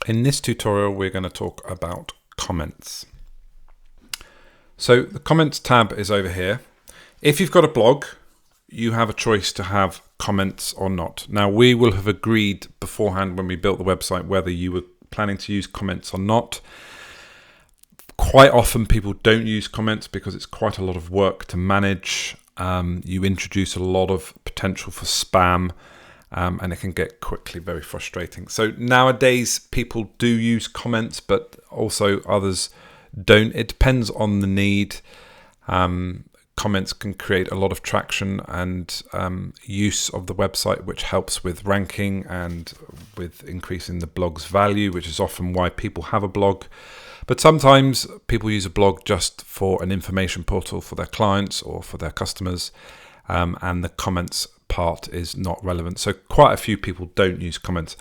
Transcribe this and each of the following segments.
In this tutorial, we're going to talk about comments. So the comments tab is over here. If you've got a blog, you have a choice to have comments or not. Now, we will have agreed beforehand when we built the website whether you were planning to use comments or not. Quite often people don't use comments because it's quite a lot of work to manage. You introduce a lot of potential for spam. And it can get quickly very frustrating. So nowadays people do use comments, but also others don't. It depends on the need. Comments can create a lot of traction and use of the website, which helps with ranking and with increasing the blog's value, which is often why people have a blog. But sometimes people use a blog just for an information portal for their clients or for their customers, and the comments part is not relevant. So quite a few people don't use comments.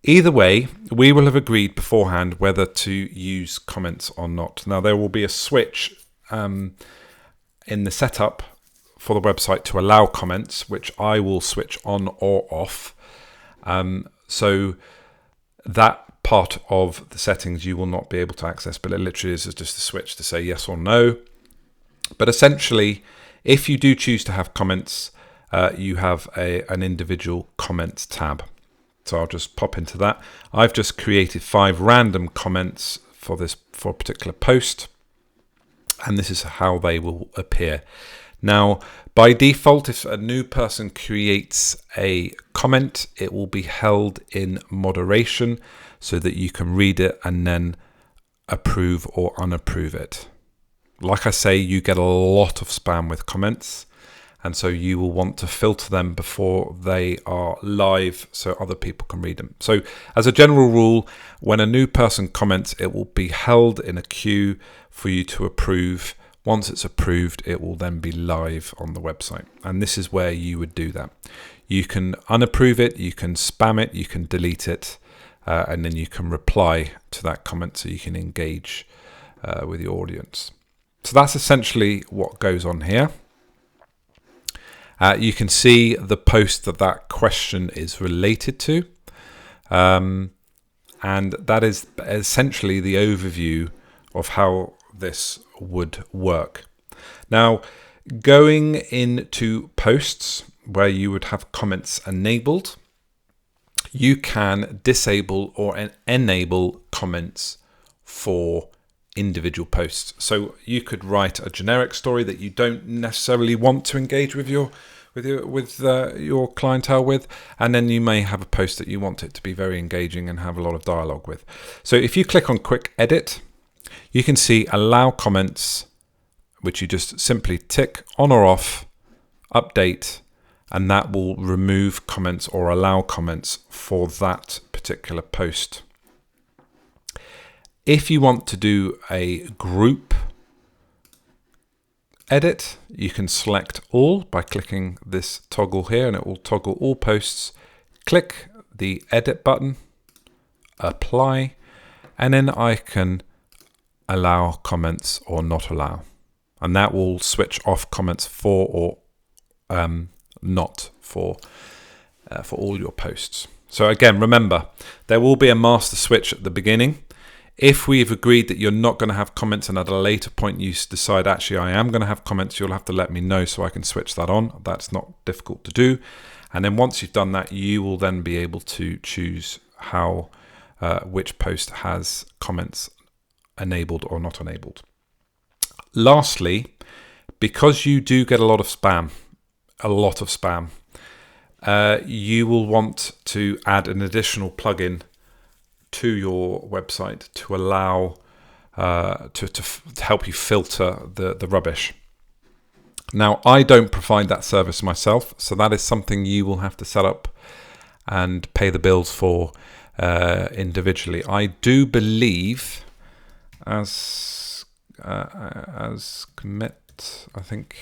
Either way, we will have agreed beforehand whether to use comments or not. Now, there will be a switch in the setup for the website to allow comments, which I will switch on or off. So that part of the settings you will not be able to access, but it literally is just a switch to say yes or no. But essentially, if you do choose to have comments, you have an individual comments tab. So I'll just pop into that. I've just created 5 random comments for a particular post, and this is how they will appear. Now, by default, if a new person creates a comment, it will be held in moderation so that you can read it and then approve or unapprove it. Like I say, you get a lot of spam with comments, and so you will want to filter them before they are live so other people can read them. So as a general rule, when a new person comments, it will be held in a queue for you to approve. Once it's approved, it will then be live on the website. And this is where you would do that. You can unapprove it, you can spam it, you can delete it, and then you can reply to that comment so you can engage with your audience. So that's essentially what goes on here. You can see the post that question is related to. And that is essentially the overview of how this would work. Now, going into posts where you would have comments enabled, you can disable or enable comments for individual posts. So you could write a generic story that you don't necessarily want to engage with your clientele with, and then you may have a post that you want it to be very engaging and have a lot of dialogue with. So if you click on quick edit, you can see allow comments, which you just simply tick on or off, update, and that will remove comments or allow comments for that particular post. If you want to do a group edit, you can select all by clicking this toggle here, and it will toggle all posts. Click the edit button, apply, and then I can allow comments or not allow. And that will switch off comments for or not for all your posts. So again, remember, there will be a master switch at the beginning. If we've agreed that you're not going to have comments and at a later point you decide, actually, I am going to have comments, you'll have to let me know so I can switch that on. That's not difficult to do. And then once you've done that, you will then be able to choose which post has comments enabled or not enabled. Lastly, because you do get a lot of spam, you will want to add an additional plugin to your website to allow to help you filter the rubbish. Now, I don't provide that service myself, so that is something you will have to set up and pay the bills for individually. I do believe as commit, I think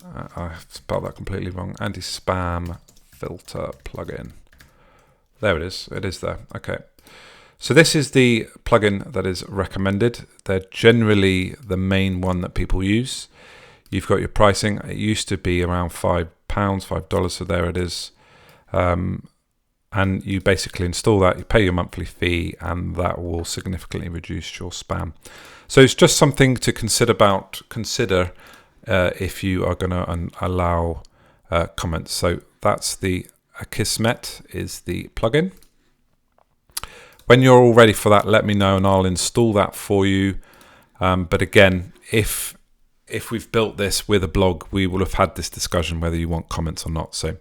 I spelled that completely wrong, anti-spam filter plugin. There it is. It is there. Okay. So this is the plugin that is recommended. They're generally the main one that people use. You've got your pricing. It used to be around £5, $5. So there it is. and you basically install that, you pay your monthly fee, and that will significantly reduce your spam. So it's just something to consider if you are going to allow comments. So that's the Akismet is the plugin. When you're all ready for that, let me know and I'll install that for you. But again, if we've built this with a blog, we will have had this discussion whether you want comments or not. So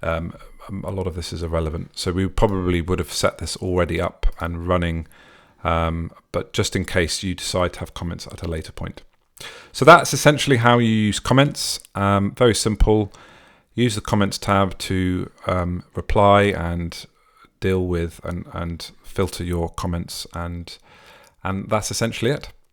a lot of this is irrelevant. So we probably would have set this already up and running, but just in case you decide to have comments at a later point. So that's essentially how you use comments. Very simple. Use the comments tab to reply and deal with and filter your comments, and that's essentially it.